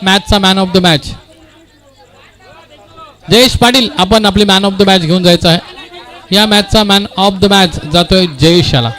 मॅचचा man of the match Jayesh Patil. आपण आपली man of the match घेऊन जायचं आहे. या मॅचचा मॅन ऑफ द मॅच जातोय जयेशाला.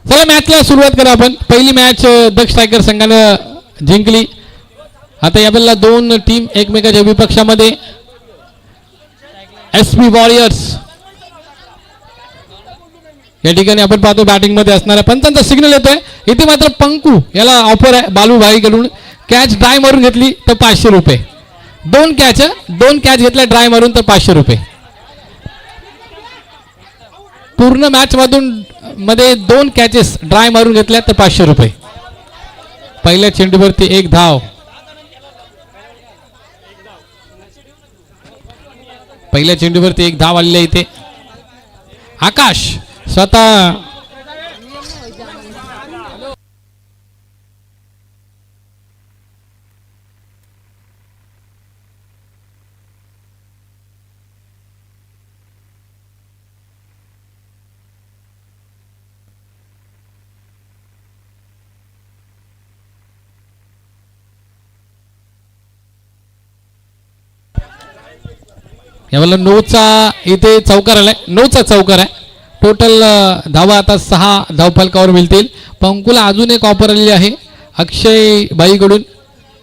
चला मॅचला सुरुवात करा आपण. पहिली मॅच दक्ष टायगर संघानं जिंकली. आता यावेळेला दोन टीम एकमेकाच्या विपक्षामध्ये. एसपी वॉरियर्स या ठिकाणी आपण पाहतो बॅटिंग मध्ये असणारा पंचांचा सिग्नल येतोय. इथे मात्र पंकू याला ऑफर आहे बालूभाईकडून. कॅच ड्राय मारून घेतली तर 500 रुपये. दोन कॅच घेतल्या ड्राय मारून तर 500 रुपये. पूर्ण मॅच मधून मध्ये 2 कॅचेस ड्राय मारून घेतल्या तर 500 रुपये. पहिल्या चेंडूवरती एक धाव. पहिल्या चेंडूवरती एक धाव आलेली आहे इथे. आकाश स्वतः यावेळेला 9चा इथे चौकार आलाय. 9चा चौकार आहे. टोटल धावा आता 6 धावफलकावर मिळतील. पंकुला अजून एक ऑफर आलेली आहे अक्षय बाईकडून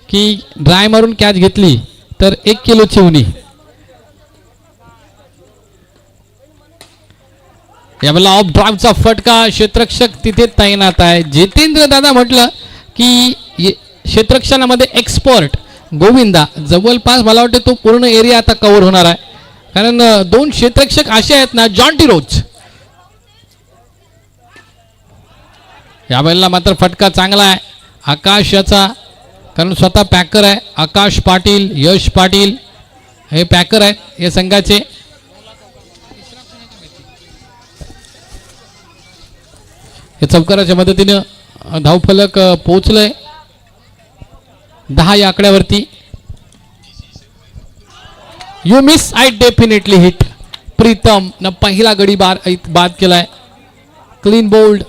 की ड्राय मारून कॅच घेतली तर 1 किलो चिवणी. यावेळेला ऑफ ड्राईव्हचा फटका. क्षेत्ररक्षक तिथे तैनात आहे. जितेंद्र दादा म्हटलं की क्षेत्ररक्षणामध्ये एक्सपर्ट गोविंदा जवळपास मला वाटतं तो पूर्ण एरिया आता कव्हर होणार आहे. कारण 2 क्षेत्ररक्षक असे आहेत ना जॉन्टी रोज. यावेळेला मात्र फटका चांगला आहे आकाश याचा. कारण स्वतः पॅकर आहे. आकाश पाटील यश पाटील हे पॅकर आहेत या संघाचे. हे चौकाराच्या मदतीने धावफलक पोहोचलंय 10 या आकड्यावरती. You miss I definitely hit. Pritam न पहिला गडी बाद केलाय. Clean bowled.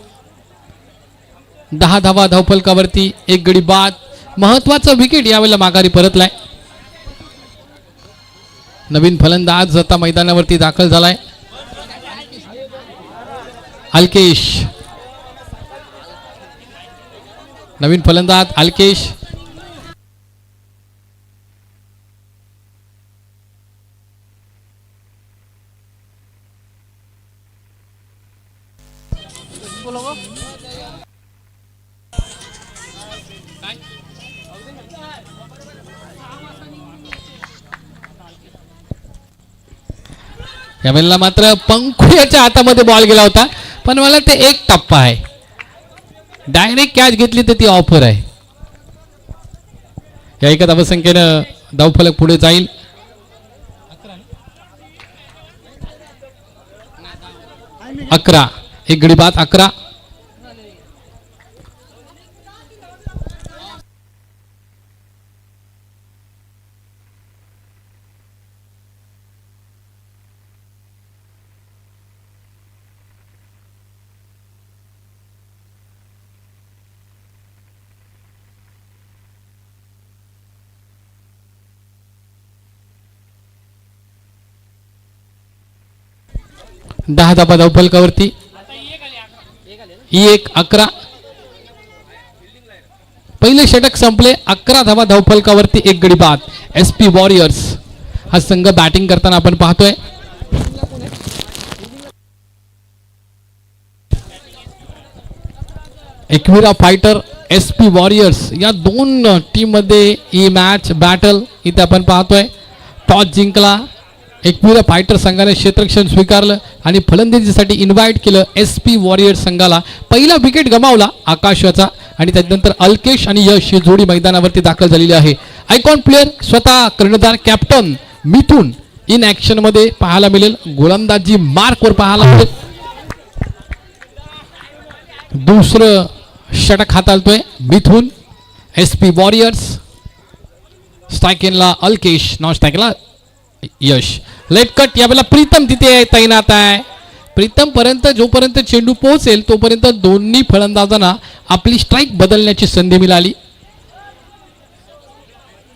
10 धावा धावफलकावरती 1 गडी बाद. महत्वाचा विकेट यावेळेला माघारी परतलाय. नवीन फलंदाज आता मैदानावरती दाखल झालाय अल्केश. नवीन फलंदाज अल्केश. यावेळेला मात्र पंखू याच्या हातामध्ये बॉल गेला होता पण मला ते एक टप्पा आहे. डायरेक्ट कॅच घेतली तर ती ऑफर आहे. या एका धावसंख्येनं धावफलक पुढे जाईल. 11 एक गडी बाद 11. 10 धावा धावफलकावरती. E1 11. पहिले षटक संपले. 11 धावा धावफलकावरती 1 गडी बाद. SP वॉरियर्स हा संघ बॅटिंग करताना आपण पाहतोय. एकविरा फायटर SP वॉरियर्स या दोन टीम मध्ये ही मॅच बॅटल इथे आपण पाहतोय. टॉस जिंकला एकविरा फायटर संघाने क्षेत्ररक्षण स्वीकारलं आणि फलंदाजीसाठी इन्व्हाइट केलं SP वॉरियर्स संघाला. पहिला विकेट गमावला आकाशाचा आणि त्यानंतर अल्केश आणि यश ही जोडी मैदानावरती दाखल झालेली आहे. आयकॉन प्लेअर स्वतः कर्णधार कॅप्टन मिथून इन ऍक्शन मध्ये पाहायला मिळेल. गोलंदाजी मार्क वर पाहायला मिळेल. दुसरं षटक हाताळतोय मिथून. SP warriors. स्ट्रायकिंगला अल्केश, नॉन स्ट्रायकिंगला यश. लेट कट यावेळेला प्रीतम तिथे तैनात आहे. प्रीतम पर्यंत जोपर्यंत चेंडू पोहोचेल तोपर्यंत दोन्ही फलंदाजांना आपली स्ट्राईक बदलण्याची संधी मिळाली.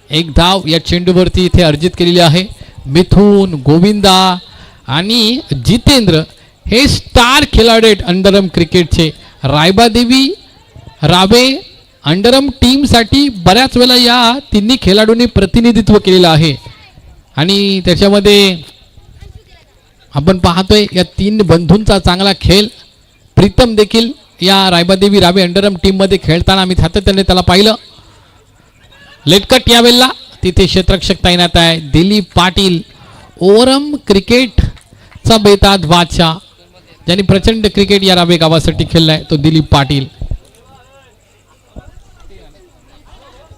एक धाव या चेंडूवरती इथे अर्जित केलेली आहे. मिथून, गोविंदा आणि जितेंद्र हे स्टार खेळाडू आहेत अंडरम क्रिकेटचे. रायबादेवी रावे अंडरम टीमसाठी बऱ्याच वेळा या तिन्ही खेळाडूंनी प्रतिनिधित्व केलेलं आहे आणि त्याच्यामध्ये आपण पाहतोय या तीन बंधूंचा चांगला खेळ. प्रीतम देखील या रायबादेवी रावे अंडरम टीममध्ये खेळताना आम्ही सातत्याने त्याला पाहिलं. लेटकट यावेळेला तिथे क्षेत्ररक्षक तैनात आहे. दिलीप पाटील ओरम क्रिकेटचा बेताज बादशाह ज्यांनी प्रचंड क्रिकेट या रावे गावासाठी खेळलाय तो दिलीप पाटील.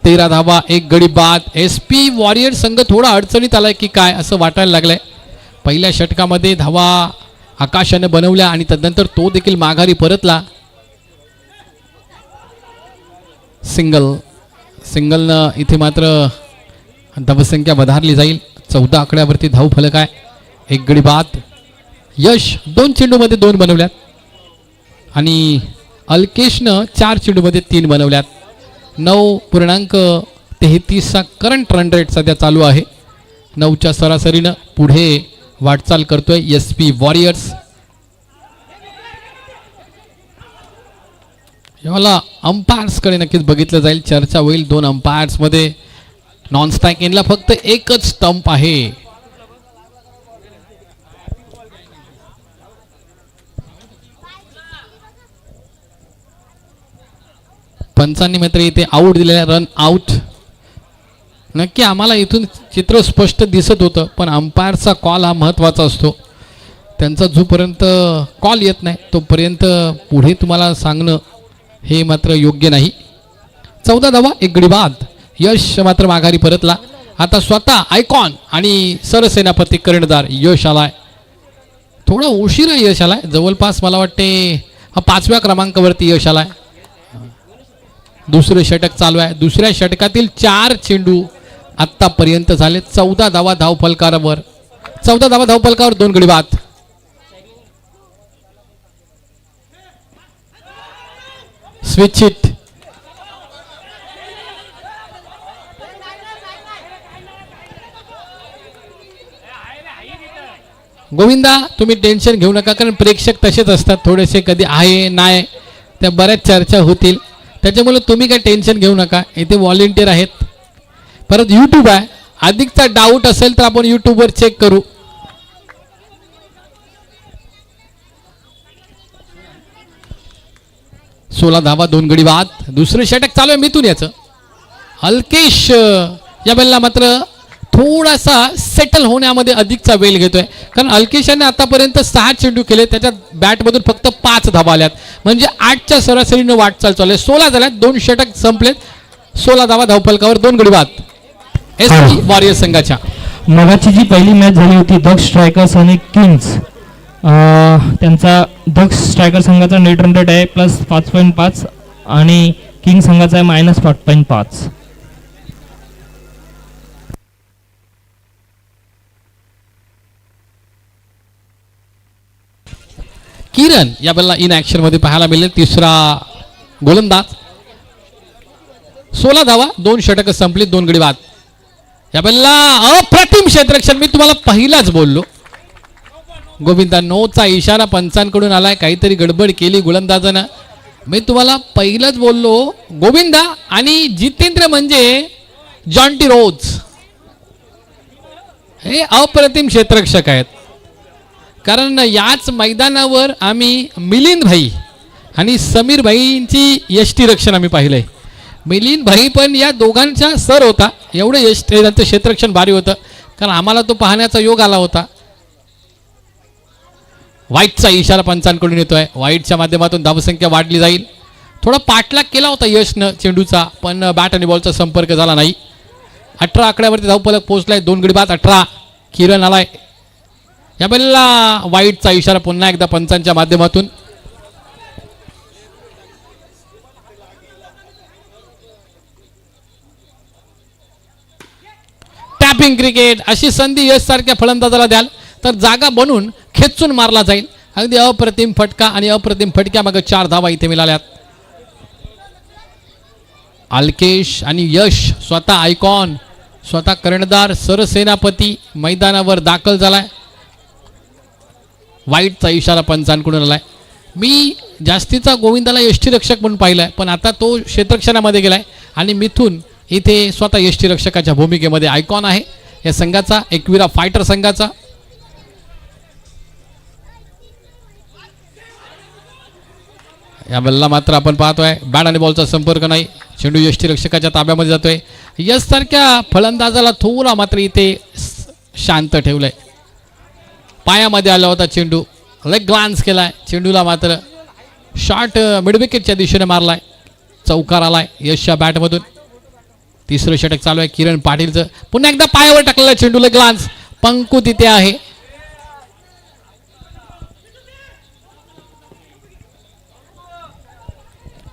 13 धावा 1 गडी बाद. SP वॉरियर संघ थोडा अडचणीत आलाय की काय असं वाटायला लागलंय. पहिल्या षटकामध्ये धावा आकाशाने बनवल्या आणि त्यानंतर तो देखील माघारी परतला. सिंगलनं इथे मात्र धावसंख्या वधारली जाईल. 14 आकड्यावरती धाव फलक आहे. 1 गडी बाद. यश 2 चेंडूमध्ये 2 बनवल्यात आणि अल्केशनं 4 चेंडूमध्ये 3 बनवल्यात. 9.33 करंट रन रेट सध्या चालू आहे. 9च्या सरासरीनं पुढे वाटचाल करतोय SP वॉरियर्स. याला अंपायर्सकडे नक्कीच बघितलं जाईल. चर्चा होईल 2 अंपायर्समध्ये. नॉन स्ट्राईक एंडला फक्त एकच स्टंप आहे. पंचांनी मात्र इथे आऊट दिलेला. Run out. नक्की आम्हाला इथून चित्र स्पष्ट दिसत होतं पण अंपायरचा कॉल हा महत्त्वाचा असतो. त्यांचा जोपर्यंत कॉल येत नाही तोपर्यंत पुढे तुम्हाला सांगणं हे मात्र योग्य नाही. 14 धावा 1 गडी बाद. यश मात्र माघारी परतला. आता स्वतः आयकॉन आणि सरसेनापती कर्णधार यश आलाय. थोडा उशिरा यश आलाय. जवळपास मला वाटते 5व्या क्रमांकावरती यश आलाय. दुसरं षटक चालू आहे. दुसऱ्या षटकातील 4 चेंडू आत्तापर्यंत झाले. 14 धावा धावफलकावर 2 गडी बाद. Switch hit. गोविंदा तुम्ही टेन्शन घेऊ नका कारण प्रेक्षक तसेच असतात थोडेसे. कधी आहे नाही त्या बऱ्याच चर्चा होतील त्याच्यामुळे तुम्ही काय टेन्शन घेऊ नका. इथे व्हॉलेंटियर आहेत. परत यूट्यूब आहे. अधिकचा डाऊट असेल तर आपण यूट्यूबवर चेक करू. सोळा धावा 2 गडी बाद. दुसरं षटक चालू आहे मिथून याचं. अल्केश या बॅलला मात्र थोडासा सेटल होण्यामध्ये अधिकचा वेळ घेतोय कारण अल्केशाने आतापर्यंत 6 चेंडू केले. त्याच्या बॅटमधून फक्त 5 धावा आल्यात म्हणजे 8च्या सरासरीनं वाटचाल चालू आहे. 16 झाल्यात. 2 षटक संपलेत. 16 धावा धावफलकावर 2 गडी बाद SP वॉरियर संघाच्या. मगाची जी पहिली मॅच झाली होती दक्ष स्ट्रायकर्स आणि किंग्स त्यांचा दक्ष स्ट्रायकर संघाचा नेट रन रेट आहे +5.5 आणि किंग संघाचा आहे -5.5. किरण या बॅलला इन ऍक्शन मध्ये पाहायला मिळेल. तिसरा गोलंदाज. 16 धावा 2 षटक संपली 2 गडी बाद. या बॅलला अप्रतिम क्षेत्ररक्षण. मी तुम्हाला पहिलाच बोललो गोविंदा नोचा इशारा पंचांकडून आलाय. काहीतरी गडबड केली गोलंदाजानं. मी तुम्हाला पहिलंच बोललो गोविंदा आणि जितेंद्र म्हणजे जॉन्टी रोज हे अप्रतिम क्षेत्ररक्षक आहेत. कारण याच मैदानावर आम्ही मिलिंद भाई आणि समीर भाईंची यष्टीरक्षण आम्ही पाहिलंय. मिलिंद भाई पण या दोघांचा सर होता. एवढं त्यांचं क्षेत्ररक्षण भारी होतं कारण आम्हाला तो पाहण्याचा योग आला होता. वाईटचा इशारा पंचांकडून येतोय. वाईटच्या माध्यमातून धावसंख्या वाढली जाईल. थोडा पाठलाग केला होता यशनं चेंडूचा पण बॅट आणि बॉलचा संपर्क झाला नाही. 18 आकड्यावरती धावफलक पोहोचलाय. 2 गडी बाद 18. किरण आलाय. या बेलला वाईटचा इशारा पुन्हा एकदा पंचांच्या माध्यमातून. टॅपिंग क्रिकेट अशी संधी यश सारख्या फलंदाजाला द्याल तर जागा बनून खेचून मारला जाईल. अगदी अप्रतिम फटका आणि अप्रतिम फटक्या मग 4 धावा इथे मिळाल्यात. अल्केश आणि यश स्वतः आयकॉन स्वतः कर्णधार सरसेनापती मैदानावर दाखल झालाय. वाईटचा इशारा पंचांकडून आलाय. मी जास्तीचा गोविंदाला यष्टीरक्षक म्हणून पाहिलाय पण आता तो क्षेत्ररक्षणामध्ये गेलाय आणि मिथून इथे स्वतः यष्टीरक्षकाच्या भूमिकेमध्ये आयकॉन आहे या संघाचा. एकविरा फायटर संघाचा. या बल्ला मात्र आपण पाहतोय बॅट आणि बॉलचा संपर्क नाही. चेंडू यष्टीरक्षकाच्या ताब्यामध्ये जातोय. यश सारख्या फलंदाजाला थोडा मात्र इथे शांत ठेवलंय. पायामध्ये आला होता चेंडू. लेग ग्लान्स केलाय. चेंडूला मात्र शॉट मिडविकेटच्या दिशेने मारलाय. चौकार आलाय यशच्या बॅटमधून. तिसरं षटक चालू आहे किरण पाटीलचं. पुन्हा एकदा पायावर टाकलेला चेंडू लेग ग्लान्स. पंकू तिथे आहे.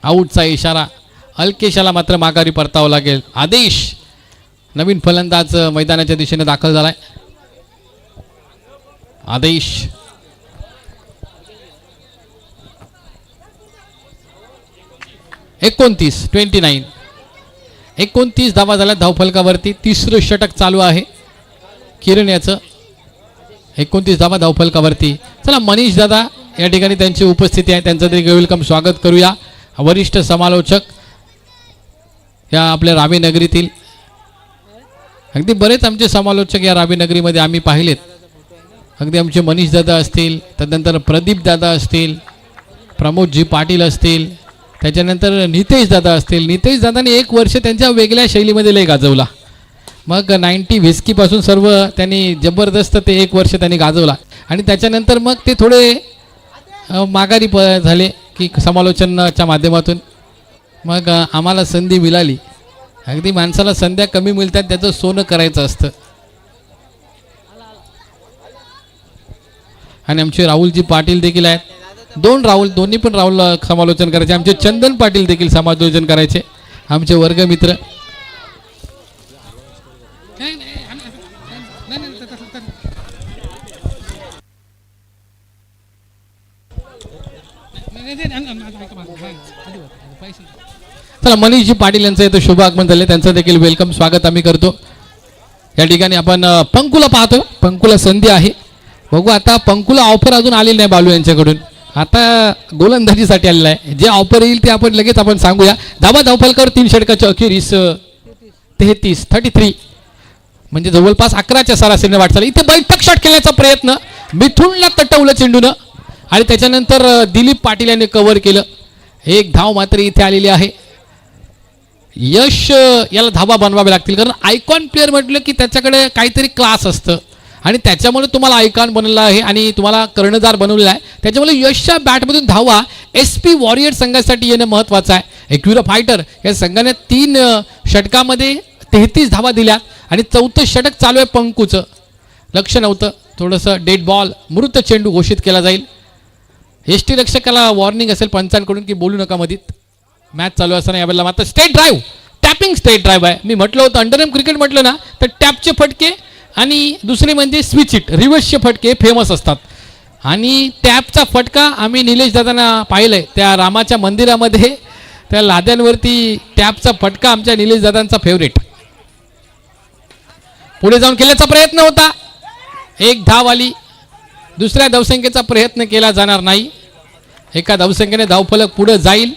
आऊटचा इशारा. अल्केशाला मात्र माघारी परतावं लागेल. आदेश नवीन फलंदाज मैदानाच्या दिशेने दाखल झालाय. आदेश 29 धावा झाल्या धावफलकावरती. तिसरं षटक चालू आहे किरण याचं. 29 धावा धावफलकावरती. चला मनीष दादा या ठिकाणी त्यांची उपस्थिती आहे. त्यांचं तरी वेलकम स्वागत करूया. वरिष्ठ समालोचक या आपल्या रावीनगरीतील. अगदी बरेच आमचे समालोचक या रावीनगरीमध्ये आम्ही पाहिलेत. अगदी आमचे मनीष दादा असतील, त्यानंतर प्रदीप दादा असतील, प्रमोदजी पाटील असतील, त्याच्यानंतर नितेश दादा असतील. नितेश दादाने 1 वर्ष त्यांच्या वेगळ्या शैलीमध्ये लय गाजवला. मग 90 व्हिस्कीपासून सर्व त्यांनी जबरदस्त ते 1 वर्ष त्यांनी गाजवला आणि त्याच्यानंतर मग ते थोडे माघारी झाले की समालोचनाच्या माध्यमातून. मग आम्हाला संधी मिळाली. अगदी माणसाला संध्या कमी मिळतात त्याचं सोनं करायचं असतं. आणि आमचे राहुलजी पाटील देखील आहेत. 2 राहुल, दोन्ही पण राहुल समालोचन करायचे. आमचे चंदन पाटील देखील समालोचन करायचे. आमचे वर्गमित्र. चला मनीषजी पाटील यांचं इथं शुभ आगमन झाले. त्यांचं देखील वेलकम स्वागत आम्ही करतो. या ठिकाणी आपण पंकुला पाहतो. पंकुला संधी आहे. बघू आता पंकुला ऑफर अजून आलेली नाही बालू यांच्याकडून. आता गोलंदाजीसाठी आलेला आहे. जे ऑफर येईल ते आपण लगेच आपण सांगूया. धाबा धावफलकावर 3 षटकाच्या अखेरीस 33 म्हणजे जवळपास 11च्या सरासरीने वाटचाल. इथे बैठक शॉट खेळण्याचा प्रयत्न मिथुनला तटवलं चेंडूनं आणि त्याच्यानंतर दिलीप पाटील यांनी कव्हर केलं. 1 धाव मात्र इथे आलेली आहे. यश याला धाबा बनवावे लागतील कारण आयकॉन प्लेअर म्हटलं की त्याच्याकडे काहीतरी क्लास असतं आणि त्याच्यामुळे तुम्हाला आयकॉन बनवलं आहे आणि तुम्हाला कर्णधार बनवलेला आहे. त्याच्यामुळे यशच्या बॅटमधून धावा SP वॉरियर संघासाठी येणं महत्त्वाचं आहे. एकविरा फायटर या संघाने 3 षटकामध्ये 33 धावा दिल्या आणि 4थं षटक चालू आहे पंकूचं. लक्ष नव्हतं. थोडंसं डेड बॉल मृत चेंडू घोषित केला जाईल. यष्टीरक्षकाला वॉर्निंग असेल पंचांकडून की बोलू नका मधीत. मॅच चालू असताना यावेळेला मात्र state drive, tapping state drive आहे. मी म्हटलं होतं अंडरएम क्रिकेट म्हटलं ना तर टॅपचे फटके आणि दुसरे म्हणजे स्विच इट रिव्हर्सचे फटके फेमस असतात. आणि टॅपचा फटका आम्ही निलेश दादांना पाहिलंय त्या रामाच्या मंदिरामध्ये. त्या लाद्यांवरती टॅपचा फटका आमच्या निलेश दादांचा फेवरेट. पुढे जाऊन केल्याचा प्रयत्न होता. 1 धाव आली. दुसऱ्या धावसंख्येचा प्रयत्न केला जाणार नाही. एका धावसंख्येने धावफलक पुढे जाईल.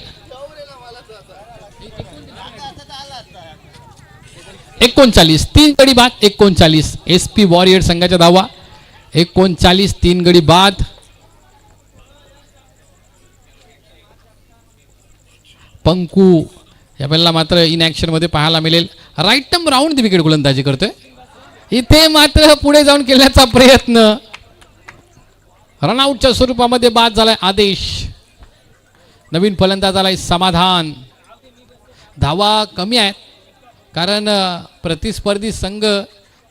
39 3 गडी बाद 39 SP वॉरियर संघाच्या धावा 39 3 गडी बाद. पंकू यावेळेला मात्र इन ऍक्शन मध्ये पाहायला मिळेल. Right arm round the wicket गोलंदाजी करतोय. इथे मात्र पुढे जाऊन केल्याचा प्रयत्न रनआउटच्या स्वरूपामध्ये बाद झालाय आदेश. नवीन फलंदाज आलाय समाधान. धावा कमी आहेत कारण प्रतिस्पर्धी संघ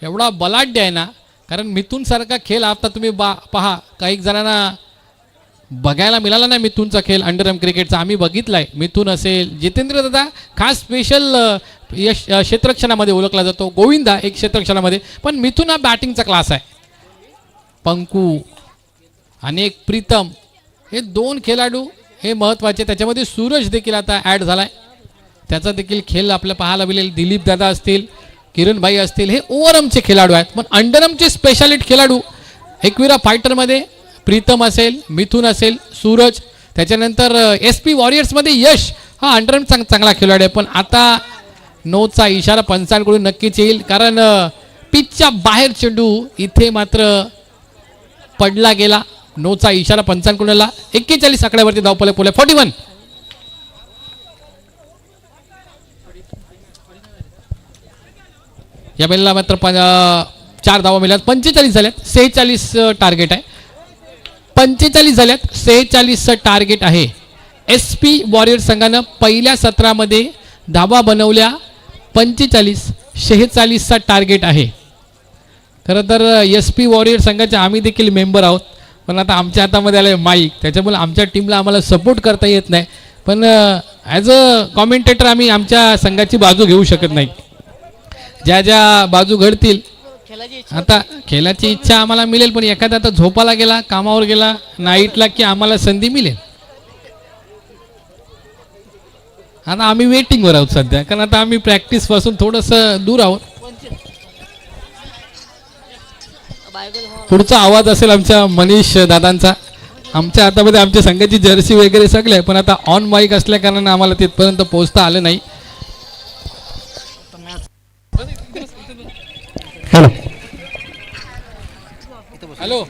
एवढा बलाढ्य आहे ना. कारण मिथून सारखा खेळ आता तुम्ही पहा काही जणांना बघायला मिळाला नाही. मिथूनचा खेळ अंडरआर्म क्रिकेटचा आम्ही बघितलाय. मिथून असेल जितेंद्र दादा खास स्पेशल क्षेत्ररक्षणामध्ये ओळखला जातो. गोविंदा एक क्षेत्ररक्षणामध्ये पण मिथून हा बॅटिंगचा क्लास आहे. पंकू आणि एक प्रीतम हे दोन खेळाडू हे महत्त्वाचे. त्याच्यामध्ये सूरज देखील आता ॲड झालाय. त्याचा देखील खेळ आपल्याला पाहायला मिळेल. दिलीप दादा असतील किरणभाई असतील हे ओव्हरआर्मचे खेळाडू आहेत. पण अंडरआर्मचे स्पेशालिस्ट खेळाडू एकविरा फायटरमध्ये प्रीतम असेल मिथून असेल सूरज. त्याच्यानंतर SP वॉरियर्समध्ये यश हा अंडरआर्म चांगला खेळाडू आहे. पण आता नोचा इशारा पंचांकडून नक्कीच येईल कारण पिचच्या बाहेर चेंडू इथे मात्र पडला गेला. नोचा इशारा पंचांकडून आला. 41 आकड्यावरती धावफलक पोहोचले 41. या बेलला मात्र 4 धावा मिळाल्यात. 45 झाल्यात. 46 टार्गेट आहे. 45 झाल्यात. 46 टार्गेट आहे. SP वॉरियर संघानं पहिल्या सत्रामध्ये धावा बनवल्या 45. 46चा टार्गेट आहे. खरं तर SP वॉरियर संघाचे आम्ही देखील मेंबर आहोत. पण आता आमच्या हातामध्ये आलं माईक त्याच्यामुळे आमच्या टीमला आम्हाला सपोर्ट करता येत नाही. पण ॲज अ कॉमेंटेटर आम्ही आमच्या संघाची बाजू घेऊ शकत नाही. ज्या ज्या बाजू घडतील आता खेळाची इच्छा आम्हाला मिळेल. पण एखादा आता झोपाला गेला कामावर गेला नाईटला की आम्हाला संधी मिळेल. आता आम्ही वेटिंगवर आहोत सध्या कारण आता आम्ही प्रॅक्टिस पासून थोडंसं दूर आहोत. पुढचा आवाज असेल आमच्या मनीष दादांचा. आमच्या हातामध्ये आमच्या संघाची जर्सी वगैरे सगळे पण आता ऑन माईक असल्या कारणाने आम्हाला तिथपर्यंत पोहोचता आलं नाही. हॅलो हॅलो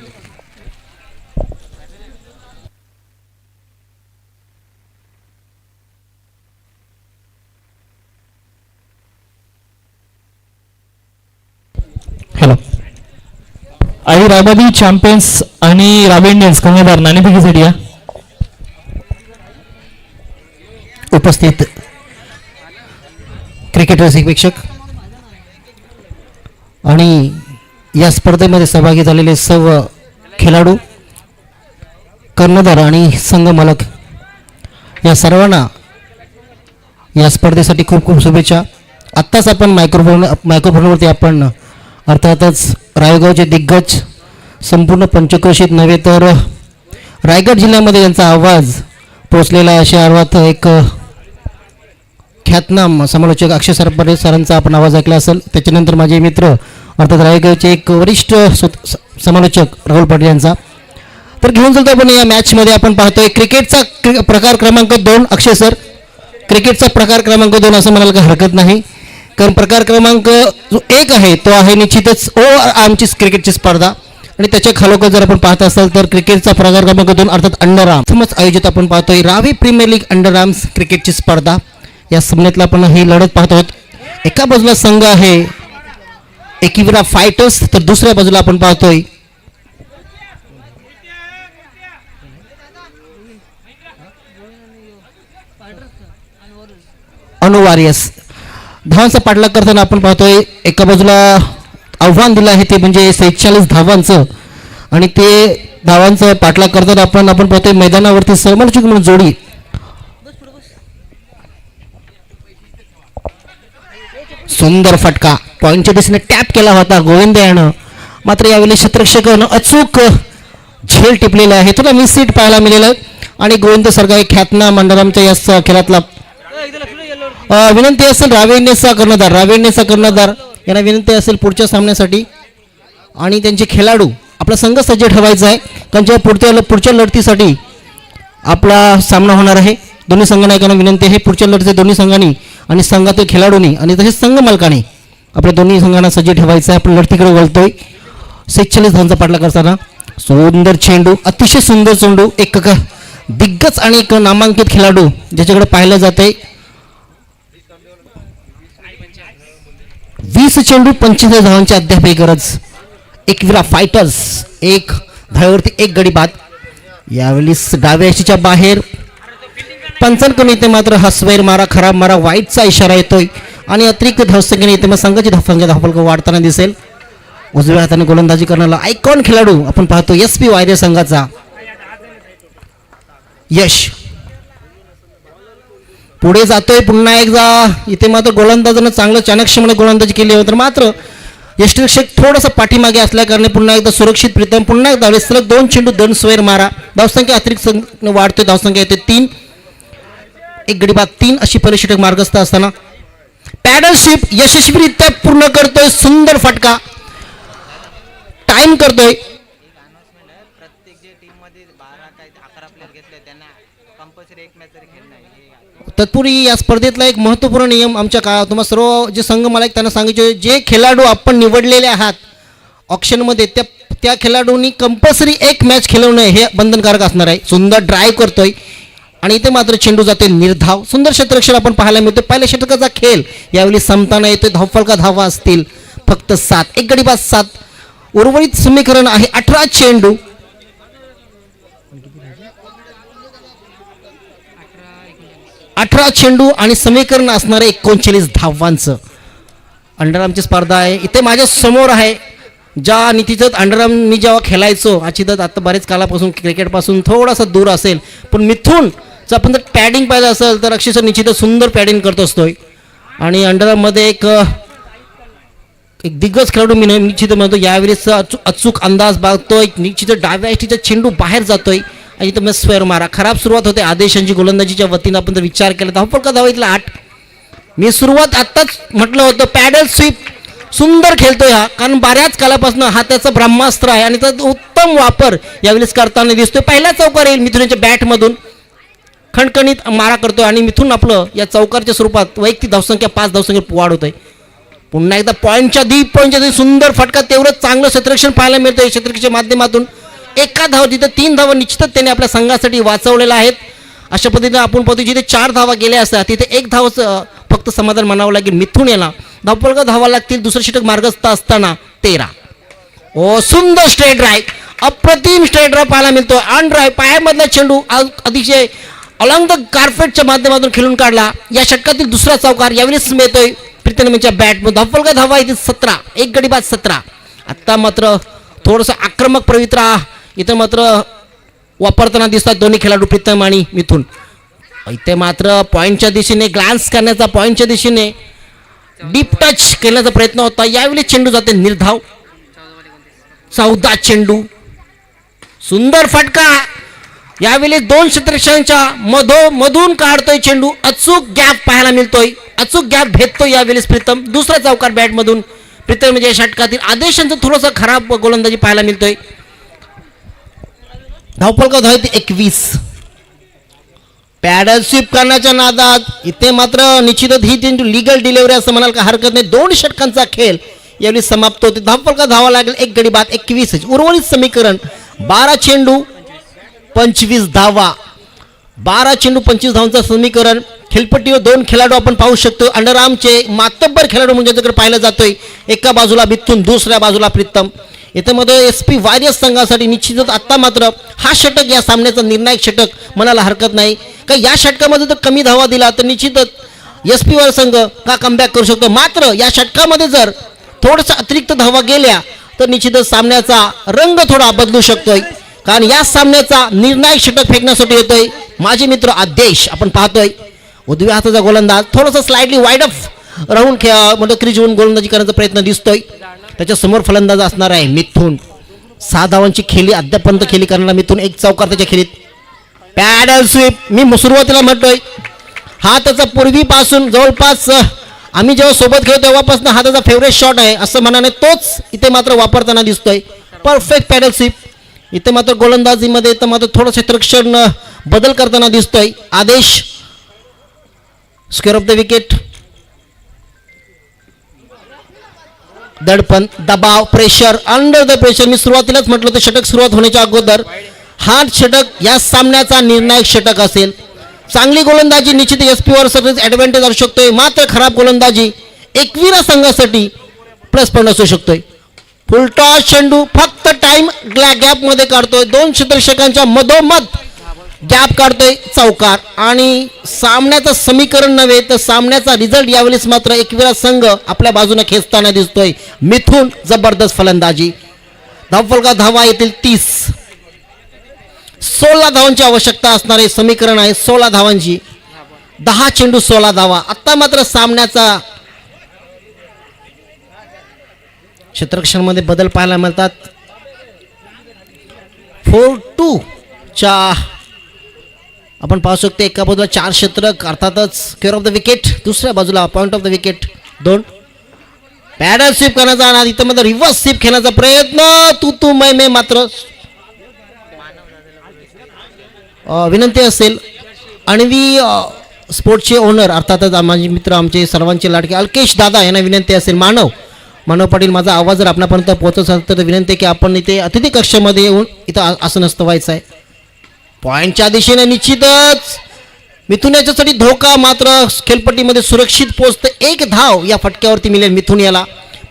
हॅलो अहिराबादी चॅम्पियन्स आणि रावी इंडियन्स कर्णधार नाणेफेकीसाठी या. उपस्थित क्रिकेट रसिक प्रेक्षक आणि या स्पर्धेमध्ये सहभागी झालेले सर्व खेळाडू कर्णधार आणि संघ मालक या सर्वांना या स्पर्धेसाठी खूप खूप शुभेच्छा. आत्ताच आपण मायक्रोफोनवरती आपण अर्थातच रायगावचे दिग्गज संपूर्ण पंचक्रोशीत नव्हे तर रायगड जिल्ह्यामध्ये यांचा आवाज पोचलेला अशा अर्थात एक ख्यातनाम समालोचक अक्षय सरपरे सरांचा आपण आवाज ऐकला असेल. त्याच्यानंतर माझे मित्र अर्थात रायगडचे एक वरिष्ठ समालोचक राहुल पाटील यांचा. तर घेऊन चलतो आपण या मॅचमध्ये आपण पाहतोय क्रिकेटचा प्रकार क्रमांक 2. अक्षय सर क्रिकेटचा प्रकार क्रमांक 2 असं म्हणायला काही हरकत नाही कारण प्रकार क्रमांक जो 1 आहे तो आहे निश्चितच आमची क्रिकेटची स्पर्धा आणि त्याच्या खालोखाल जर आपण पाहत असाल तर क्रिकेटचा प्रकार क्रमांक 2 अर्थात अंडर आर्म्स आयोजित आपण पाहतोय Ravi premier league under arms क्रिकेटची स्पर्धा. या सामन्यातला आपण ही लढत पाहतो. एका बाजूला संघ आहे एकविरा फायटर्स तर दुसऱ्या बाजूला आपण पाहतोय अनु वॉरियर्स. धावांचा पाठलाग करताना आपण पाहतोय एका बाजूला आव्हान दिलं आहे ते म्हणजे 46 धावांचं आणि ते धावांचं पाठलाग करताना आपण पाहतोय मैदानावरती समालोचक म्हणून जोडी सुंदर फटका पॉईंटच्या दिशेने टॅप केला होता गोविंद यानं. मात्र यावेळी क्षेत्ररक्षकानं अचूक झेल टिपलेला आहे. थोडा मिस सीट पाहायला मिळेलं आणि गोविंद सारखा एक ख्यातनाम मंडळांच्या या खेळातला विनंती असेल रावी इंडियन्सचा कर्णधार यांना विनंती असेल पुढच्या सामन्यासाठी आणि त्यांचे खेळाडू आपला संघ सज्ज ठेवायचा आहे, कारण जेव्हा पुढच्या लढतीसाठी आपला सामना होणार आहे. दोन्ही संघ नायकांना विनंती आहे पुढच्या लढतीच्या दोन्ही संघांनी आणि संघातील खेळाडूंनी आणि तसेच संघ मालकाने आपल्या दोन्ही संघांना सज्ज ठेवायचं आहे. आपण लढतीकडे वळतोय. 46 धावांचा पाठलाग करताना सुंदर चेंडू, अतिशय सुंदर चेंडू, एक दिग्गज आणि एक नामांकित खेळाडू ज्याच्याकडे पाहिलं जाते. 20 चेंडू 25 धावांची अद्याप गरज. एकविरा फायटर्स एक धावेवरती एक गडी बाद. यावेळी डाव्या यष्टीच्या बाहेर पंचांकडून येते मात्र हा स्वेर मारा, खराब मारा, वाईटचा इशारा येतोय आणि अतिरिक्त धावसंख्येने येते. मग संघाची धावसंख्या धावफलक वाढताना दिसेल. उजव्या हाताने गोलंदाजी करणारा आयकॉन खेळाडू आपण पाहतो SP वायरे संघाचा यश पुढे जातोय पुन्हा एकदा. इथे मात्र गोलंदाजानं चांगलं चाणक्यपणे गोलंदाजी केली होती, मात्र यष्टिरक्षक थोडंसं पाठीमागे असल्या कारणे पुन्हा एकदा सुरक्षित प्रीतम पुन्हा एकदा सलग 2 चेंडू 2 स्वेर मारा. धावसंख्या अतिरिक्त वाढतोय, धावसंख्या येते 3, एक गडी बाद 3 अशी परिषटक मार्गस्थ असताना पॅडल शिप यशस्वीरित्या पूर्ण करतोय. सुंदर फटका टाइम करतोय. प्रत्येक जे टीम मध्ये 12 काय 11 प्लेयर घेतले त्यांना कंपल्सरी एक मॅच तरी खेळणं आहे. तत्पूर्वी या स्पर्धेतला एक महत्त्वपूर्ण नियम आमच्या काळात तुम्हाला सर्व जे संघ मालक त्यांना सांगितले, जे खेळाडू आपण निवडलेले आहात ऑप्शनमध्ये त्या खेळाडूंनी कंपल्सरी एक मॅच खेळवणं हे बंधनकारक असणार आहे. सुंदर ड्राईव्ह करतोय आणि इथे मात्र चेंडू जाते निर्धाव. सुंदर क्षेत्ररक्षण आपण पाहायला मिळतो. पहिल्या षटकाचा खेळ यावेळी संपताना येतोय. धावफलका धावा असतील फक्त 7, एक गडी बाद 7. उर्वरित समीकरण आहे 18 चेंडू 18 चेंडू आणि समीकरण असणार आहे 39 धावांचं. अंडरआर्मची स्पर्धा आहे. इथे माझ्या समोर आहे ज्या नितीचं अंडरआर्म मी जेव्हा खेळायचो अचितत आता बरेच काळापासून क्रिकेटपासून थोडासा दूर असेल, पण मिथूनचं आपण जर पॅडिंग पाहिजे असेल तर अक्षरशः निश्चितच सुंदर पॅडिंग करत असतोय. आणि अंडरआर्ममध्ये एक दिग्गज खेळाडू मी निश्चित म्हणतो. यावेळेस अचूक अंदाज बागतोय. निश्चित डाव्या यष्टीचा चेंडू बाहेर जातोय आणि इथं स्क्वेअर मारा. खराब सुरुवात होते आदेशांची गोलंदाजीच्या वतीनं आपण जर विचार केला. धावफलका धावायतला 8. मी सुरुवात आत्ताच म्हटलं होतं पॅडल स्वीप सुंदर खेळतोय हा, कारण बऱ्याच काळापासून हा त्याचा ब्रह्मास्त्र आहे आणि त्याचा उत्तम वापर यावेळेस करताना दिसतोय. पहिला चौकार येईल मिथुनच्या बॅटमधून खणखणीत मारा करतोय आणि मिथून आपलं या चौकारच्या स्वरूपात वैयक्तिक धावसंख्या 5 धावसंख्या वाढ होत आहे. पुन्हा एकदा पॉईंटच्या सुंदर फटका, तेवढंच चांगलं क्षेत्ररक्षण पाहायला मिळतं. या क्षेत्ररक्षणाच्या माध्यमातून एका धाव तिथं 3 धावा निश्चितच त्याने आपल्या संघासाठी वाचवलेल्या आहेत. अशा पद्धतीने आपण पाहतो जिथे 4 धावा गेल्या असतात तिथे 1 धाव फक्त समाधान मानावं लागेल मिथून याला. धावफलका धावा लागतील. दुसरं षटक मार्गस्थ असताना 13. ओ सुंदर स्ट्रेट ड्राईव्ह, अप्रतिम स्ट्रेट ड्राईव्ह पाहायला मिळतो. ऑन ड्राईव्ह पायामधला चेंडू अतिशय अलॉंग द कार्पेटच्या माध्यमातून खेळून काढला. या षटकातील दुसरा चौकार यावेळेस मिळतोय प्रीतमच्या बॅट. धावफलका धावा इथे 17, एक गडी बाद 17. आत्ता मात्र थोडंसं आक्रमक पवित्रा इथं मात्र वापरताना दिसतात दोन्ही खेळाडू प्रीतम आणि मिथून. इथे मात्र पॉईंटच्या दिशेने ग्लान्स करण्याचा, पॉईंटच्या दिशेने डीप टच करण्याचा प्रयत्न होता. यावेळी चेंडू जाते निर्धाव. 14 चेंडू, सुंदर फटका. यावेळी 2 क्षेत्ररक्षकांच्या मधून काढतोय चेंडू. अचूक गॅप पाहायला मिळतोय, अचूक गॅप भेटतोय यावेळेस प्रीतम. दुसरा चौकार बॅटमधून प्रीतम म्हणजे षटकातील आदेशांचं थोडंसं खराब गोलंदाजी पाहायला मिळतोय. धावफलका धावते 21. पॅडल स्वीप करण्याच्या नादात इथे मात्र निश्चितच ही चेंडू लिगल डिलिव्हरी असं म्हणाल का हरकत नाही. 2 षटकांचा खेळ यावेळी समाप्त होते. धावफलका धावा लागेल, एक गडी बाद 21. उर्वरित समीकरण 12 चेंडू 25 धावा. 12 चेंडू 25 धावांचं समीकरण. खेळपट्टीवर 2 खेळाडू आपण पाहू शकतो. अंडरआर्मचे मातब्बर खेळाडू म्हणजे त्याच्याकडे पाहिलं जातोय. एका बाजूला मिथून, दुसऱ्या बाजूला प्रीतम. इथे मध्ये SP वारियर्स संघासाठी निश्चितच आत्ता मात्र हा षटक या सामन्याचा निर्णायक षटक म्हणायला हरकत नाही. का या षटकामध्ये जर कमी धावा दिला तर निश्चितच SP वारियर्स संघ का कमबॅक करू शकतो. मात्र या षटकामध्ये जर थोडंसं अतिरिक्त धावा गेल्या तर निश्चितच सामन्याचा रंग थोडा बदलू शकतोय. कारण या सामन्याचा निर्णायक षटक फेकण्यासाठी येतोय माझे मित्र आदेश. आपण पाहतोय उजव्या हाताचा गोलंदाज थोडासा स्लाइडली वाईड ऑफ राहून म्हणजे क्रीजवरून गोलंदाजी करण्याचा प्रयत्न दिसतोय. त्याच्या समोर फलंदाज असणार आहे मिथून. 6 धावांची खेळी अद्यापर्यंत खेळी करणारा मिथून. 1 चौकार त्याच्या खेळीत. पॅडल स्वीप मी सुरुवातीला म्हटलोय हा त्याचा पूर्वीपासून जवळपास आम्ही जेव्हा सोबत खेळतो तेव्हापासून हा त्याचा फेवरेट शॉट आहे असं म्हणाने तोच इथे मात्र वापरताना दिसतोय. Perfect paddle sweep. इथं मात्र गोलंदाजीमध्ये इथं मात्र थोडं क्षेत्ररक्षण बदल करताना दिसतोय. आदेश स्क्वेअर ऑफ द विकेट. दडपण, दबाव, प्रेशर, अंडर द प्रेशर. मी सुरुवातीलाच म्हटलं होतं षटक सुरुवात होण्याच्या अगोदर हा षटक या सामन्याचा निर्णायक षटक असेल. चांगली गोलंदाजी निश्चित SP वर सर्विस ॲडव्हान्टेज असू शकतोय, मात्र खराब गोलंदाजी एकविरा संघासाठी प्लस पॉईंट असू शकतोय. फुलटॉस चेंडू फक्त टाइम गॅप मध्ये काढतोय. 2 क्षेत्ररक्षकांच्या मधोमध गॅप काढतोय चौकार. आणि सामन्याचं समीकरण नव्हे तर सामन्याचा रिझल्ट यावेळेस मात्र एकविरा संघ आपल्या बाजूने खेचताना दिसतोय. मिथून जबरदस्त फलंदाजी. धावफलका धावा येतील 30. 16 धावांची आवश्यकता असणारे समीकरण आहे. 16 धावांची. 10 चेंडू 16 धावा. आता मात्र सामन्याचा क्षेत्ररक्षणामध्ये बदल पाहायला मिळतात. 4-2 च्या आपण पाहू शकतो. एका बाजूला 4 क्षेत्रक अर्थातच स्क्वेअर ऑफ द विकेट, दुसऱ्या बाजूला point of the wicket 2. Paddle sweep करण्याचा आणि इथं मध्ये रिव्हर्स स्वीप खेळण्याचा प्रयत्न. तू मै मात्र विनंती असेल. आणवी स्पोर्ट्सचे ओनर अर्थातच माझे मित्र आमचे सर्वांचे लाडके अल्केश दादा यांना विनंती असेल. मानव पाटील, माझा आवाज जर आपल्यापर्यंत पोहोचत असेल तर विनंती आहे की आपण इथे अतिथी कक्षामध्ये येऊन इथं आसनस्थ व्हायचं आहे. पॉईंटच्या दिशेने निश्चितच मिथुन याच्यासाठी धोका, मात्र खेळपट्टीमध्ये सुरक्षित पोहोचतं. 1 धाव या फटक्यावरती मिळेल मिथुन याला.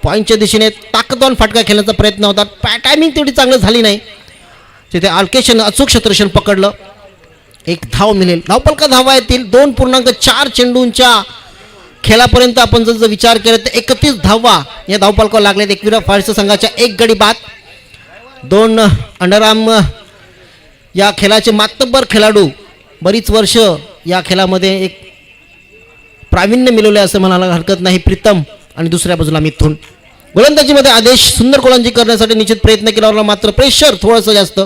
पॉईंटच्या दिशेने ताकदवान फटका खेळण्याचा प्रयत्न होता. टायमिंग तेवढी चांगली झाली नाही. तिथे अल्केशनं अचूक क्षेत्ररक्षण पकडलं. 1 धाव मिळेल. धावफलका धावा येतील. 2.4 चेंडूंच्या खेळापर्यंत आपण जर विचार केला तर 31 धावा या धावफलकावर लागलेत. एकविरा फायर्स संघाच्या 1 गडी बाद. 2 अंडरआर्म या खेळाचे मातब्बर खेळाडू, बरीच वर्ष या खेळामध्ये एक प्रावीण्य मिळवले असं म्हणायला हरकत नाही, प्रीतम. आणि दुसऱ्या बाजूला मिथून. गोलंदाजीमध्ये आदेश सुंदर गोलंदाजी करण्यासाठी निश्चित प्रयत्न केला, मात्र प्रेशर थोडंसं जास्त.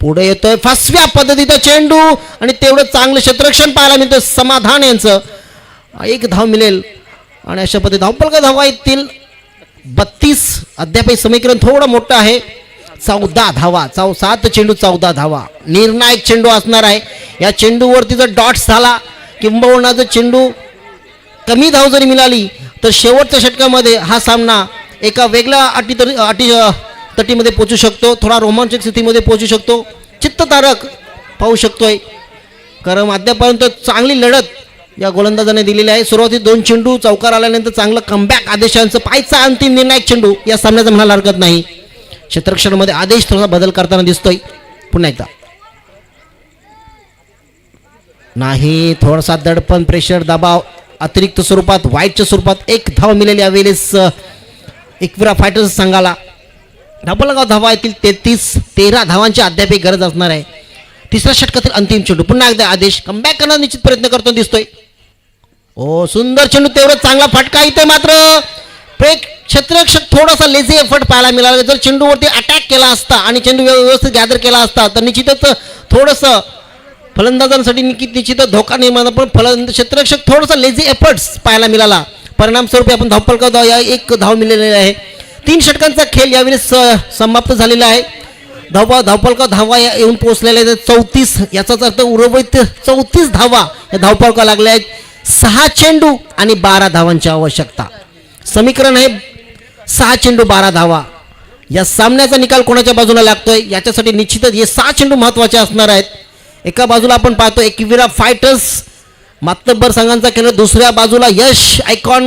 पुढे येतोय फसव्या पद्धतीचा चेंडू आणि तेवढं चांगलं क्षेत्ररक्षण पाहायला मिळतं समाधान यांचं. 1 धाव मिळेल आणि अशा पद्धती धावफलका धावा येतील 32. अद्यापही समीकरण थोडं मोठं आहे. 14 धावा. 7 चेंडू 14 धावा. निर्णायक चेंडू असणार आहे. या चेंडूवरती जर डॉट्स झाला किंबहुना जर चेंडू कमी धाव जरी मिळाली तर शेवटच्या षटकामध्ये हा सामना एका वेगळ्या तटीमध्ये पोहोचू शकतो. थोडा रोमांचक स्थितीमध्ये पोहोचू शकतो. चित्ततारक पाहू शकतोय, कारण अद्यापर्यंत चांगली लढत या गोलंदाजाने दिलेली आहे. सुरुवातीत 2 चेंडू चौकार आल्यानंतर चांगलं कमबॅक आदेशांचं पायचा अंतिम निर्णायक चेंडू या सामन्याचा म्हणायला हरकत नाही. क्षेत्ररक्षणामध्ये आदेश थोडासा बदल करताना दिसतोय. पुन्हा एकदा नाही, थोडासा दडपण, प्रेशर, दबाव अतिरिक्त स्वरूपात वाईटच्या स्वरूपात 1 धाव मिळाली यावेळेस एकविरा फायटर्स संघाला. धावफलका धावा येतील 33. 13 धावांची अद्याप गरज असणार आहे. 3ऱ्या षटकातील अंतिम चेंडू. पुन्हा एकदा आदेश कमबॅक करण्याचा निश्चित प्रयत्न करतो दिसतोय. ओ सुंदर चेंडू, तेवढा चांगला फटका. इथे मात्र क्षेत्ररक्षक थोडासा लेझी एफर्ट पाहायला मिळाला. जर चेंडूवरती अटॅक केला असता आणि चेंडू व्यवस्थित गॅदर केला असता तर निश्चितच थोडंसं फलंदाजांसाठी निश्चितच धोका निर्माण. पण क्षेत्ररक्षक थोडंसं लेझी एफर्ट्स पाहायला मिळाला. परिणामस्वरूपी आपण धावफलका धावा 1 धाव मिळालेली आहे. 3 षटकांचा खेळ यावेळेस समाप्त झालेला आहे. धावफलका धावा येऊन पोहोचलेल्या आहेत 34. याचाच अर्थ उर्वरित 34 धावा या धावफलका लागल्या आहेत. 6 चेंडू आणि 12 धावांची आवश्यकता. समीकरण आहे 6 चेंडू 12 धावा. या सामन्याचा निकाल कोणाच्या बाजूला लागतोय याच्यासाठी निश्चितच हे 6 चेंडू महत्त्वाचे असणार आहेत. एका बाजूला आपण पाहतो एकविरा फायटर्स मातब्बर संघांचा खेळ, दुसऱ्या बाजूला यश आयकॉन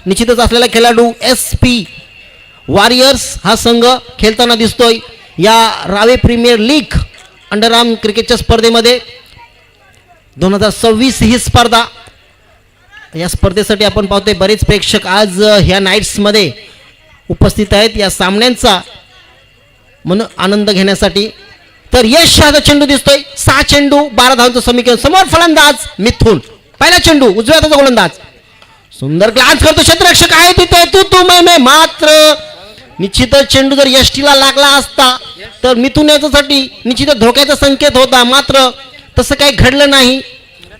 निश्चितच असलेला खेळाडू SP वॉरियर्स हा संघ खेळताना दिसतोय या रावे प्रीमियर लीग अंडरआर्म क्रिकेटच्या स्पर्धेमध्ये. 2026 ही स्पर्धा. या स्पर्धेसाठी आपण पाहतोय बरेच प्रेक्षक आज ह्या नाईट्समध्ये उपस्थित आहेत या सामन्यांचा म्हणून आनंद घेण्यासाठी. तर यश हा चेंडू दिसतोय. 6 चेंडू 12 धावांचं समीकरण. समोर फलंदाज मिथून. पहिला चेंडू उजव्या हाताचा गोलंदाज सुंदर ग्लान्स करतो. क्षेत्ररक्षक आहे तिथे तू मै मात्र निश्चितच चेंडू जर यष्टीला लागला असता तर मिथून याच्यासाठी निश्चितच धोक्याचा संकेत होता, मात्र तसं काही घडलं नाही.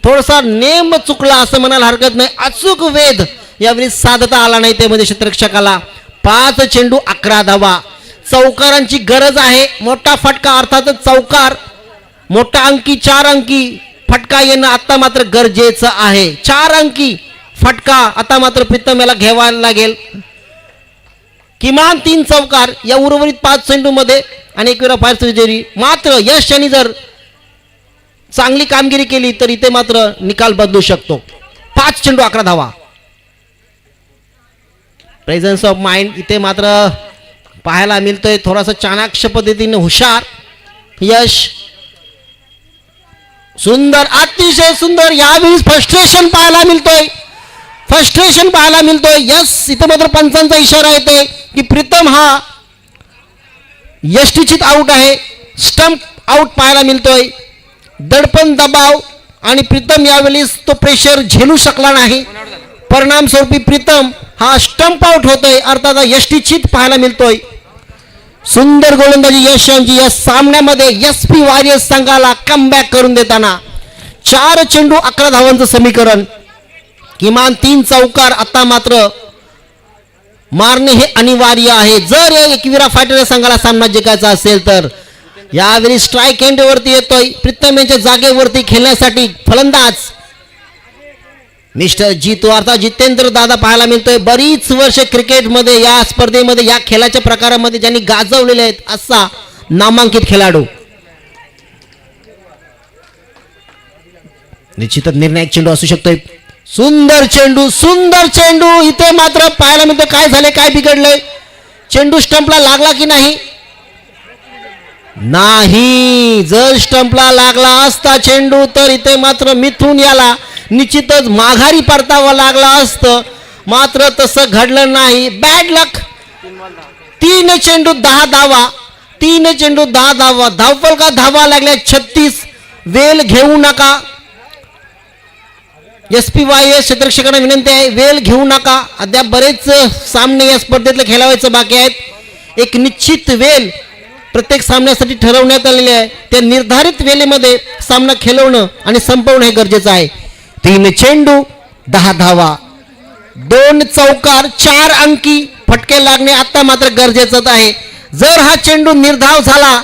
थोडासा नेम चुकला असं म्हणायला हरकत नाही. अचूक वेध यावेळी साधता आला नाही त्यामध्ये क्षेत्ररक्षकाला. 5 चेंडू 11 धावा. चौकारांची गरज आहे. मोठा फटका अर्थातच चौकार, मोठा अंकी 4 अंकी फटका येणं आता मात्र गरजेचं आहे. 4 अंकी फटका आता मात्र प्रीतम याला घ्यावा लागेल. किमान 3 चौकार या उर्वरित 5 चेंडूमध्ये आणि 1 वेळा फायर सर्जरी. मात्र यश यांनी जर चांगली कामगिरी केली तर इथे मात्र निकाल बदलू शकतो. 5 चेंडू 11 धावा. प्रेझन्स ऑफ माइंड इथे मात्र पाहायला मिळतोय. थोडासा चाणाक्ष पद्धतीने हुशार यश. सुंदर, अतिशय सुंदर. यावेळी फ्रस्ट्रेशन पाहायला मिळतोय. यस, इथे मात्र पंचांचा इशारा येतोय की प्रीतम हा यष्टीचित आउट आहे. स्टंप आउट पाहायला मिळतोय. दडपण, दबाव आणि प्रीतम यावेळी तो प्रेशर झेलू शकला नाही. परिणामस्वरूपी प्रीतम हा स्टंप आउट होतोय, अर्थात यष्टीचित पाहायला मिळतोय. सुंदर गोलंदाजी यश यांची या सामन्यामध्ये SP वॉरियर्स संघाला कमबॅक करून देताना. 4 चेंडू 11 धावांचं समीकरण. किमान 3 चौकार आता मात्र मारणे हे अनिवार्य आहे जर या एकविरा फायटर या संघाला सामना जिंकायचा असेल तर. यावेळी स्ट्राईक एंडवरती येतोय प्रीतम यांच्या जागेवरती खेळण्यासाठी फलंदाज मिस्टर जीतो अर्थात जितेंद्र दादा पाहायला मिळतोय. बरीच वर्ष क्रिकेटमध्ये या स्पर्धेमध्ये या खेळाच्या प्रकारामध्ये ज्यांनी गाजवलेले आहेत असा नामांकित खेळाडू. निश्चितच निर्णायक चेंडू असू शकतोय. सुंदर चेंडू इथे मात्र पाहायला मिळतोय. काय झाले, काय बिघडलंय? चेंडू स्टंपला लागला की नाही? जर स्टंपला लागला असता चेंडू तर इथे मात्र मिथून याला निश्चितच माघारी परतावा लागला असतं. मात्र तसं घडलं नाही. बॅड लक. 3 चेंडू 10 धावा. धावफल का धावा लागल्या 36. वेल घेऊ नका. SP वॉरियर्स क्षेत्ररक्षकांना विनंती आहे, वेल घेऊ नका. अद्याप बरेच सामने या स्पर्धेतले खेळावायचे बाकी आहेत. एक निश्चित वेल प्रत्येक सामन्यासाठी ठरवण्यात आलेले आहे. त्या निर्धारित वेळेमध्ये सामना खेळवणं आणि संपवणं हे गरजेचं आहे. 3 चेंडू 10 धावा. 2 चौकार 4 अंकी फटके लागणे आता मात्र गरजेचं आहे. जर हा चेंडू निर्धाव झाला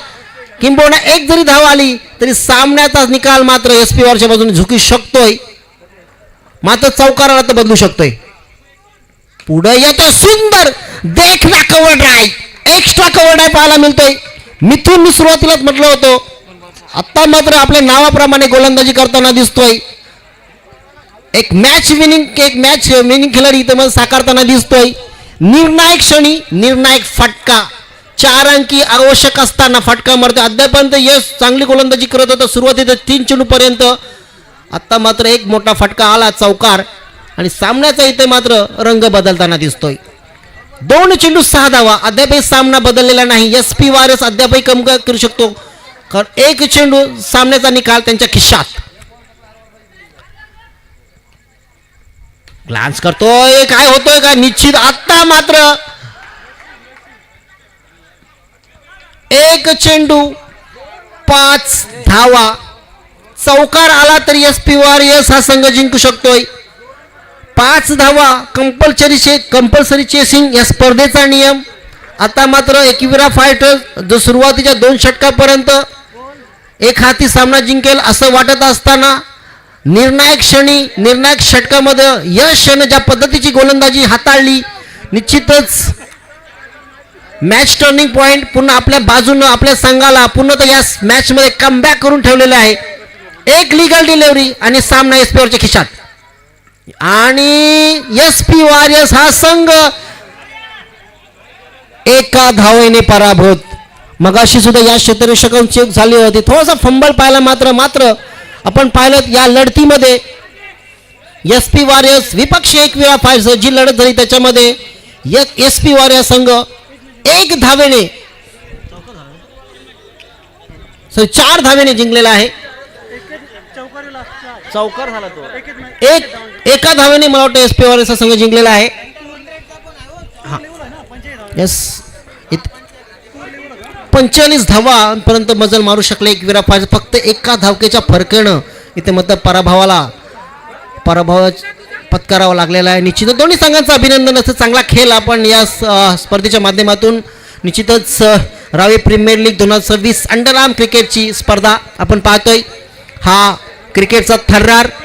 किंबहुना 1 जरी धाव आली तरी सामन्याचा निकाल मात्र SP वॉरियर्सच्या बाजूने झुकू शकतोय. मात्र चौकाराला आता बदलू शकतोय. पुढे येतो सुंदर देखना cover drive. Extra cover drive पाहायला मिळतोय. मिथून मी सुरुवातीलाच म्हटलं होतं, आता मात्र आपल्या नावाप्रमाणे गोलंदाजी करताना दिसतोय. एक मॅच विनिंग खिलाडी इथं साकारताना दिसतोय. निर्णायक क्षणी निर्णायक फटका. 4 अंकी आवश्यक असताना फटका मारतोय. अद्यापर्यंत यश चांगली गोलंदाजी करत होता सुरुवातीला 3 चेंडू पर्यंत. आता मात्र एक मोठा फटका आला चौकार आणि सामन्याचा इथे मात्र रंग बदलताना दिसतोय. 2 चेंडू 6 धावा. अद्यापही सामना बदललेला नाही. SP वॉरियर्स अद्यापही कम करू शकतो कारण 1 चेंडू सामन्याचा निकाल त्यांच्या खिशात. ग्लान्स करतोय, काय होतोय का निश्चित. आता मात्र 1 चेंडू 5 धावा. चौकार आला तरी SP वॉरियर्स हा संघ जिंकू शकतोय. 5 धावा कंपल्सरी चेसिंग या स्पर्धेचा नियम. आता मात्र एकविरा फायटर्स जो सुरुवातीच्या 2 षटकापर्यंत एक हाती सामना जिंकेल असं वाटत असताना निर्णायक षटकामध्ये यश यानं ज्या पद्धतीची गोलंदाजी हाताळली निश्चितच मॅच टर्निंग पॉइंट पुन्हा आपल्या बाजूनं आपल्या संघाला पुन्हा या मॅचमध्ये कमबॅक करून ठेवलेलं आहे. एक लीगल डिलिव्हरी आणि सामना SP वरच्या खिशात. आणि SP वॉरियर्स हा संघ एका धावेने पराभूत. मगाशी सुद्धा या क्षेत्ररक्षकांची चूक झाली होती. थोडासा फंबल पाहायला मात्र आपण पाहिलं या लढतीमध्ये SP वॉरियर्स विपक्ष एकविरा फायटर्स जी लढत झाली त्याच्यामध्ये SP वॉरियर्स संघ 1 धावेने 4 धावेने जिंकलेला आहे. चौकार झाला तो. एका धावेने मला वाटतं SP वॉरियर्सचा संघ जिंकलेला आहे. यस 45 धावांपर्यंत मजल मारू शकले एकविरा फायटर्स. फक्त एका धावकेच्या फरकेनं इथे मत पराभव पत्करावा लागलेला आहे. निश्चित दोन्ही संघांचं अभिनंदन. असं चांगला खेळ आपण या स्पर्धेच्या माध्यमातून निश्चितच रावे प्रीमियर लीग 2026 अंडर आर्म क्रिकेटची स्पर्धा आपण पाहतोय. हा क्रिकेटचा थर्रार